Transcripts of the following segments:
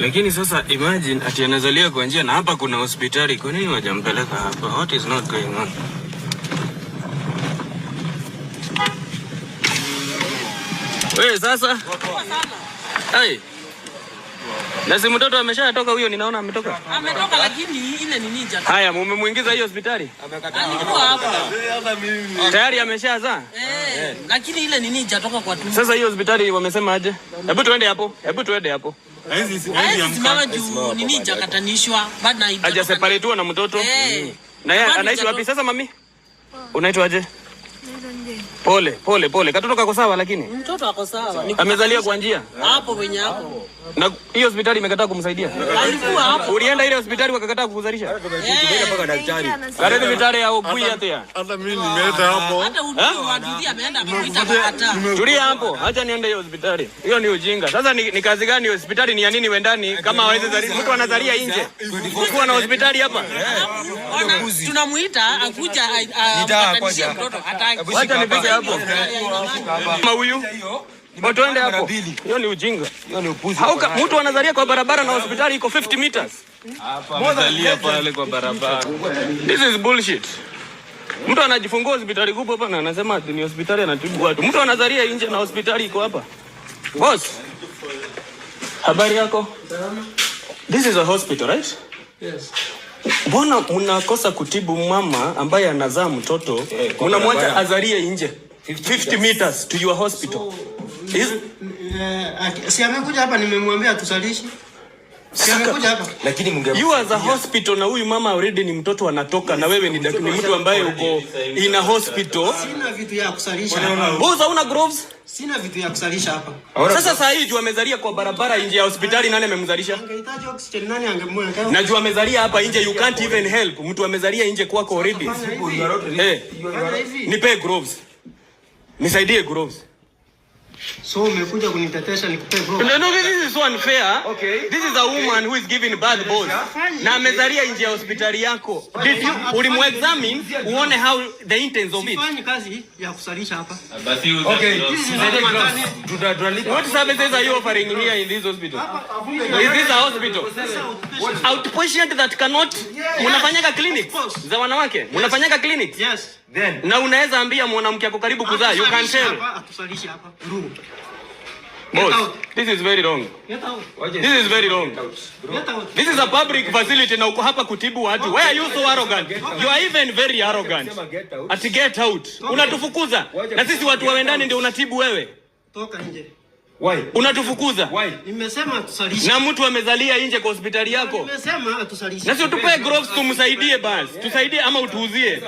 Lakini sasa imagine ati anazalia kwa njia na hapa kuna hospitali, kwa nini wajampeleka hapa? What is not going on? Wewe sasa? Hai. Na si mtoto ameshatoka huyo, ninaona ametoka. Ametoka lakini ile ni ninja. Haya, mumemuingiza hiyo hospitali? Amekataa. Alikuwa hapa. Tayari ameshazaa? Lakini ile ni ninja toka kwa tu. Sasa hiyo hospitali wamesema aje? Hebu tuende hapo. Hebu tuende hapo. Simama juu ni ninja katanishwa. Bado haja separate na mtoto. Na yeye anaishi wapi sasa mami? Unaitwa aje? Pole. Katoto kako sawa lakini? Mtoto ako sawa. Amezalia kwa njia? Hapo wenye hapo. Na hiyo hospitali imekataa kumsaidia? Alikuwa hapo. Ulienda ile hospitali wakakataa kukuzalisha? Tumeenda mpaka daktari. Kare hospitali ya Obui hata. Hata mimi nimeenda hapo. Hata Ududi ameenda akakuita akakataa. Tulia hapo. Acha niende hiyo hospitali. Hiyo ni ujinga. Sasa ni kazi gani hospitali ni ya nini wendani kama hawezi zalia? Mtu anazalia nje. Kuwa na hospitali hapa. Tunamuita akuja apatanishie mtoto. Acha nipige hapo. Kama huyu. Tuende hapo. Hiyo ni ujinga. Hiyo ni upuzi. Mtu anazalia kwa barabara na hospitali iko 50 meters. Hapa anazalia pale kwa barabara. This is bullshit. Mtu anajifungua hospitali kubwa hapa na anasema ni hospitali anatibu watu. Mtu anazalia nje na hospitali iko hapa. Boss. Habari yako? This is a hospital, right? Yes. Mbona mnakosa kutibu mama ambaye anazaa mtoto? Mnamwacha azalie nje 50 meters to your hospital. Si amekuja hapa nimemwambia tusalishi. Si amekuja hapa. Lakini you as a hospital na huyu mama already ni mtoto anatoka na wewe ni mtu ambaye uko in a hospital. Sina vitu ya kusalisha. Boza una gloves? Sina vitu ya kusalisha hapa. Sasa saa hii tu amezalia kwa barabara nje ya hospitali, nani amemzalisha? Angehitaji oxygen, nani angemweka? Na juu amezalia hapa nje, you can't even help. Mtu amezalia nje kwako already. Nipe gloves. Nisaidie gloves. So umekuja kunitetesha nikupe gloves. No, this is so unfair. Okay. This is a woman who is giving birth both. Na amezalia nje ya hospitali yako. Did you ulimuexamine uone how the intents of it? Sifanyi kazi ya kusalisha hapa. Okay. What services are you offering here in this hospital? Is this a hospital? Outpatient that cannot. Mnafanyaka clinics za wanawake? Mnafanyaka clinics? Yes. Then na unaweza ambia mwanamke ako karibu kuzaa, you can tell. Atusalishi hapa. Ndugu. Boss, this is very wrong. This is very wrong. This is a public facility na uko hapa kutibu watu. Why are you so arrogant? You are even very arrogant. Ati get out. Unatufukuza. Na sisi watu wa wendani ndio unatibu wewe. Toka nje. why? Unatufukuza. Why? Nimesema atusalishe. Na mtu amezalia nje kwa hospitali yako. Nimesema atusalishe. Na sio tupe gloves tumsaidie basi. Tusaidie ama utuuzie.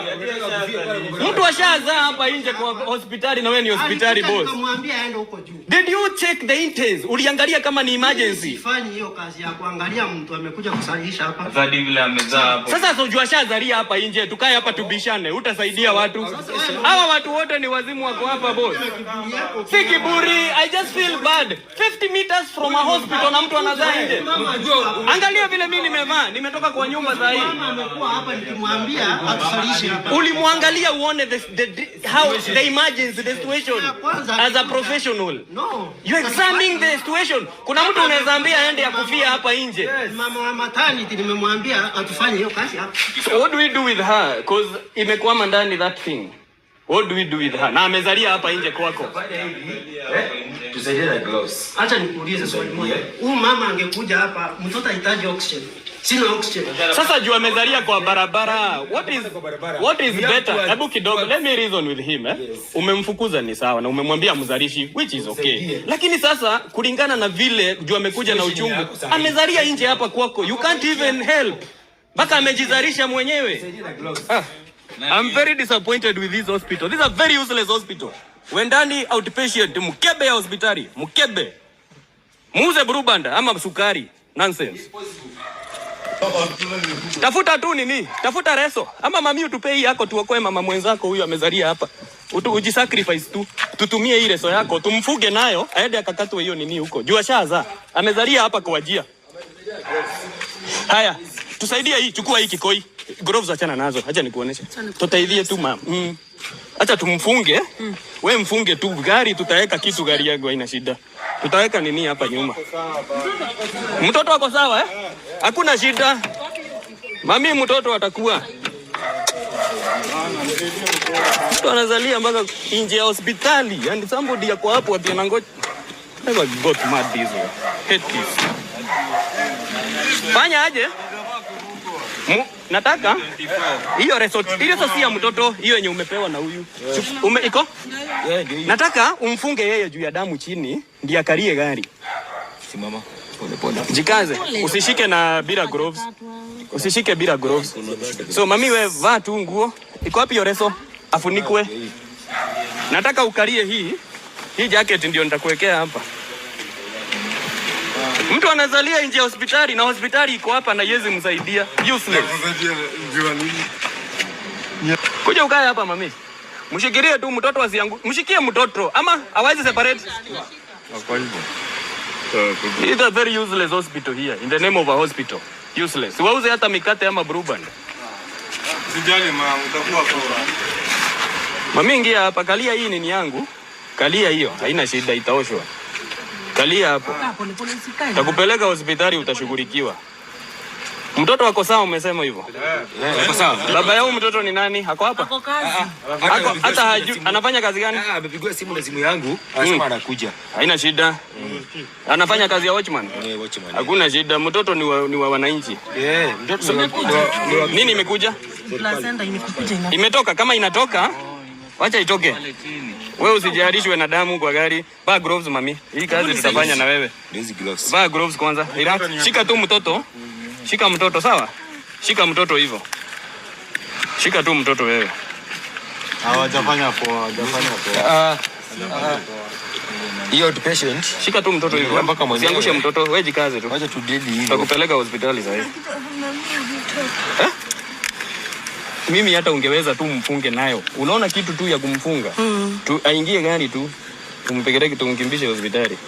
Mtu ashazaa hapa nje kwa hospitali na wewe ni hospitali boss. Nikamwambia aende huko juu. Did you check the intents? Uliangalia kama ni emergency? Sifanyi hiyo kazi ya kuangalia mtu amekuja kusalisha hapa. Zadi vile amezaa hapo. Sasa sio ashazalia hapa nje, tukae hapa tubishane. Utasaidia watu. Hawa watu wote ni wazimu wako hapa boss. Si kiburi, I just feel bad. 50 meters from a hospital na mtu anazaa nje. Angalia vile mimi nimevaa, nimetoka kwa nyumba saa hii. Mama amekuwa hapa nikimwambia atusalishe hapa. Ulimwangalia uone how the emergency, the situation as a professional. No. You examining the situation. Kuna mtu unaweza ambia aende akufia hapa nje. Mama wa maternity nimemwambia atufanye hiyo kazi hapa. So what do we do with her? Because imekwama ndani that thing. What do we do with her? Na amezalia hapa nje kwako. Tusaidie na gloves. Acha nikuulize swali moja. Huyu mama angekuja hapa, mtoto anahitaji oxygen. Sina oxygen. Sasa juu amezalia kwa barabara. What is better? Hebu kidogo, let me reason with him. Umemfukuza ni sawa na umemwambia mzalishi, which is okay. Lakini sasa kulingana na vile juu amekuja na uchungu, amezalia nje hapa kwako. You can't even help. Baka amejizarisha mwenyewe. I'm very disappointed with this hospital. This is a very useless hospital. Wendani outpatient, mkebe ya hospitali, mkebe. Muuze burubanda ama sukari. Nonsense. Tafuta tu nini? Tafuta reso. Ama mami utupe hii yako tuokoe mama mwenzako huyu amezalia hapa. Ujisacrifice tu. Tutumie hii reso yako, tumfuge nayo, aende akakatwe hiyo nini huko. Jua shaza. Amezalia hapa kwa wajia. Haya, tusaidie hii, chukua hii kikoi. Gloves achana nazo. Acha nikuoneshe. Tutaidhie tu mama. Acha tumfunge. Wewe mfunge tu gari, tutaweka kitu gari yako haina shida. Tutaweka nini hapa nyuma? Mtoto wako sawa eh? Hakuna shida. Mami, mtoto atakuwa. Mtu anazalia mpaka nje ya hospitali. And somebody yako hapo akianangoja. Never got mad this way. Hate this. Fanya aje? Nataka hiyo resort. Ile sio ya mtoto, hiyo yenye umepewa na huyu. Iko? Nataka umfunge yeye juu ya damu chini, ndiye akalie gari. Simama. Pole pole. Jikaze. Usishike na bila gloves. Usishike bila gloves. So mami, wewe vaa tu nguo. Iko wapi hiyo reso? Afunikwe. Nataka ukalie hii jacket ndio nitakuwekea hapa. Mtu anazalia nje ya hospitali na hospitali iko hapa na yezi msaidia. Useless. Kuja ukae hapa mami. Mshikirie tu mtoto asianguke. Mshikie mtoto ama hawezi separate. Kwa hivyo. It's a very useless hospital here in the name of a hospital. Useless. Wauze hata mikate ama bruband. Sijali mama, utakuwa poa. Mami, ingia hapa, kalia hii nini yangu. Kalia hiyo, haina shida, itaoshwa. Kalia hapo. Takupeleka hospitali utashughulikiwa. Mtoto wako sawa, umesema hivyo? Wako sawa. Baba yao mtoto ni nani? Hako hapa? Ako kazi. Hata hajui anafanya kazi gani? Amepigiwa simu na simu yangu, anasema anakuja. Haina shida. Anafanya kazi ya watchman? Watchman. Hakuna shida, mtoto ni wa wananchi. Mtoto Nini imekuja? Placenta imekuja ina. Imetoka, kama inatoka, wacha itoke. Wewe usijarishwe na damu kwa gari. Vaa gloves mami. Hii kazi tutafanya na wewe. Hizi gloves. Vaa gloves kwanza. Relax. Shika tu mtoto. Shika mtoto, sawa? Shika mtoto hivyo. Shika tu mtoto wewe. Hawajafanya poa. Hiyo patient. Shika tu mtoto hivyo. Mpaka mwenyewe. Usiangushe mtoto, wewe jikaze tu. Wacha tudeli hivyo. Tutakupeleka hospitali sasa hivi. Mimi hata ungeweza tu mfunge nayo. Unaona kitu tu ya kumfunga. Tu aingie gari tu. Tumpeleke tumkimbishe hospitali.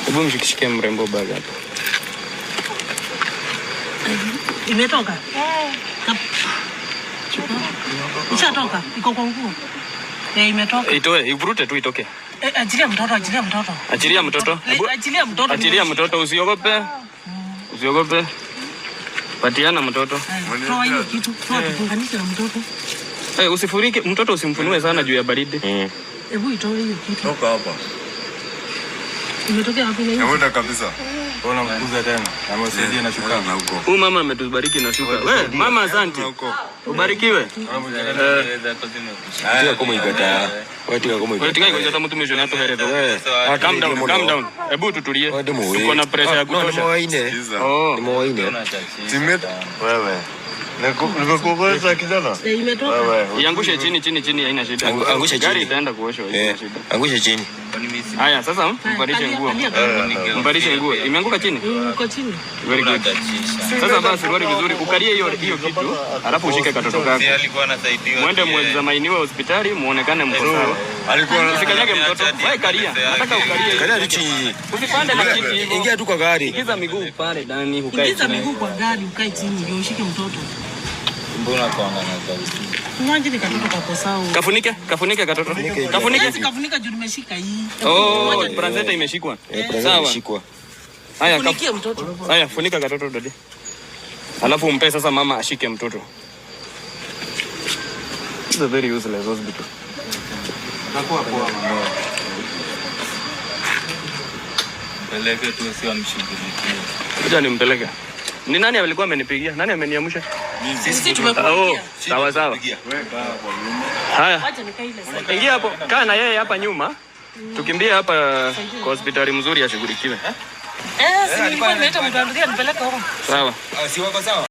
Hebu mshikishike mrembo bag hapo. Imetoka? Ishatoka? Iko kwa nguo? Imetoka. Itoe, ivurute tu itoke. Achilia mtoto, achilia mtoto. Achilia mtoto. Achilia mtoto. Achilia mtoto, usiogope. Usiogope. Patiana mtoto. Toa hiyo kitu, toa tufunganishe na mtoto. Usifurike, mtoto usimfunue sana juu ya baridi. Hebu itoe hiyo kitu. Toka hapa. Imetokea wapi hiyo? Yaenda kabisa. Ona mkuza tena. Amesaidia na shuka na huko. Huyu mama ametubariki na shuka. Wewe mama, asante. Ubarikiwe. Tia kama ikata. Wewe tia kama Wewe tika ngoja tamu tumisho na to hereva. Calm down. Hebu tutulie. Tuko na pressure ya kutosha. Ni mwaine. Timeta. Wewe. Nimekueleza kijana. Imetoka. Iangushe chini haina shida. Angusha chini. Gari itaenda kuoshwa, haina shida. Angusha chini. Haya, sasa mbadilishe nguo. Mbadilishe nguo. Imeanguka chini? Iko chini. Very good. Sasa basi suruali vizuri, ukalie hiyo kitu, alafu ushike katoto kako. Alikuwa anasaidiwa. Mwende mwexaminiwe hospitali, muonekane mko sawa. Alikuwa usikanyage mtoto. Wewe kalia. Nataka ukalie. Kalia tu chini. Usipande na kiti hivyo. Ingia tu kwa gari. Ingiza miguu pale ndani ukae chini. Ingiza miguu kwa gari ukae chini ndio ushike mtoto. Mbona kwanga na sauti? Mwanji ni katoto kako sawa. Kafunike katoto. Kafunike. Kafunika juu nimeshika hii. Oh, placenta imeshikwa. Sawa. Imeshikwa. Haya, Funikie mtoto. Haya, funika katoto dadi. Alafu umpe sasa mama ashike mtoto. It's a very useless hospital. Nakuwa poa mama. Peleke tu sio mshughulikie. Ngoja nimpeleke. Ni nani alikuwa amenipigia? Nani ameniamsha? Sisi tumekupigia. Sawa. Haya. Acha nikae ile sasa. Ingia hapo. Kaa na yeye hapa nyuma. Tukimbie hapa kwa hospitali mzuri ashughulikiwe. Si nilikuwa nimeita mtu anataka nipeleke huko. Sawa. Si wako sawa?